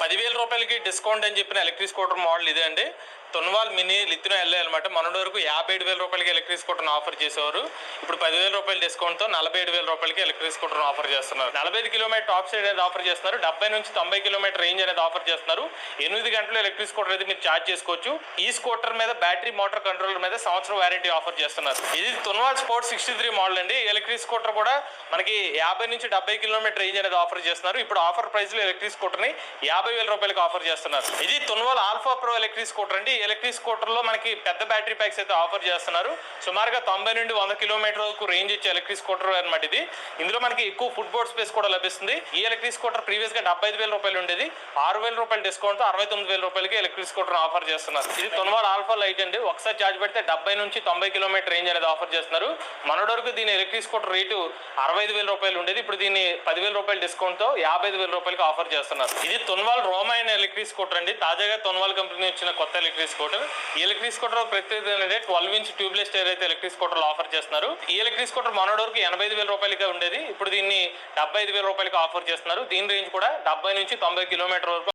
10,000 రూపాయలకి డిస్కౌంట్ అని చెప్పిన ఎలక్ట్రిక్ స్కూటర్ మోడల్ ఇదే అండి. తొన్వాల్ మినీ లిథినో ఎల్ఏ అనమాట. మొన్నటి వరకు 57,000 రూపాయలకి ఎలక్ట్రిక్ స్కూటర్ని ఆఫర్ చేసేవారు. ఇప్పుడు 10,000 రూపాయల డిస్కౌంట్తో 47,000 రూపాయలకి ఎలక్ట్రిక్ స్కూటర్ని ఆఫర్ చేస్తున్నారు. 45 కిలోమీటర్ టాప్ సైడ్ అనేది ఆఫర్ చేస్తున్నారు. 70 నుంచి 90 కిలోమీటర్ రేంజ్ అనేది ఆఫర్ చేస్తున్నారు. 8 గంటలు ఎలక్ట్రిక్ స్కూటర్ అయితే మీరు ఛార్జ్ చేసుకోవచ్చు. ఈ స్కూటర్ మీద బ్యాటరీ మోటార్ కంట్రోలర్ మీద సంవత్సరం వారంటీ ఆఫర్ చేస్తున్నారు. ఇది తొన్వాల్ స్పోర్ట్ 63 మోడల్ అండి. ఎలక్ట్రిక్ స్కూటర్ కూడా మనకి 50 నుంచి 70 కిలోమీటర్ రేంజ్ అనేది ఆఫర్ చేస్తున్నారు. ఇప్పుడు ఆఫర్ ప్రైస్ లో ఎలక్ట్రిక్ స్కూటర్ ని 50,000 రూపాయలకి ఆఫర్ చేస్తున్నారు. ఇది తొన్వాల్ ఆల్ఫా ప్రో ఎలక్ట్రిక్ స్కూటర్ అండి. ఎలక్ట్రిక్ స్కూటర్ లో మనకి పెద్ద బ్యాటరీ ప్యాక్స్ అయితే ఆఫర్ చేస్తున్నారు. సుమారుగా 90 నుండి 100 కిలోమీటర్ వరకు రేంజ్ ఇచ్చే ఎలక్ట్రిక్ స్కూటర్ అనమాట ఇది. ఇందులో మనకి ఎక్కువ ఫుట్ బోర్డ్ స్పేస్ కూడా లభిస్తుంది. ఈ ఎలక్ట్రిక్ స్కూటర్ ప్రీవియస్ గా 75,000 రూపాయలు ఉండేది. 6,000 రూపాయల డిస్కౌంట్ తో 69,000 రూపాయలకి ఎలక్ట్రిక్ స్కూటర్ ఆఫర్ చేస్తున్నారు. ఇది తొన్వాల్ ఆల్ఫా లైట్ అండి. ఒకసారి ఛార్జ్ పెడితే 70 నుంచి 90 కిలోమీటర్ రేంజ్ అనేది ఆఫర్ చేస్తున్నారు. మొన్నటి వరకు దీని ఎలక్ట్రిక్ స్కూటర్ రేటు 65,000 రూపాయలు ఉండేది. ఇప్పుడు దీన్ని 10,000 రూపాయల డిస్కౌంట్ తో 55,000 రూపాయలకి ఆఫర్ చేస్తున్నారు. ఇది తొన్వాల్ రోమా అయిన ఎలక్ట్రిక్ స్కూటర్ అండి. తాజాగా తొన్వాల్ కంపెనీ వచ్చిన కొత్త ఎలక్ట్రిక్ స్కూటర్. ఈ ఎలక్ట్రిక్ స్కూటర్ ప్రత్యేకత 12 ఇంచ్ ట్యూబ్లెస్ టైర్ అయితే ఎలక్ట్రిక్ స్కూటర్ ఆఫర్ చేస్తున్నారు. ఈ ఎలక్ట్రిక్ స్కూటర్ మొన్నటి వరకు 85,000 రూపాయలుగా ఉండేది. ఇప్పుడు దీన్ని 75,000 రూపాయలకి ఆఫర్ చేస్తున్నారు. దీని రేంజ్ కూడా 70 నుంచి 90 కిలోమీటర్ వరకు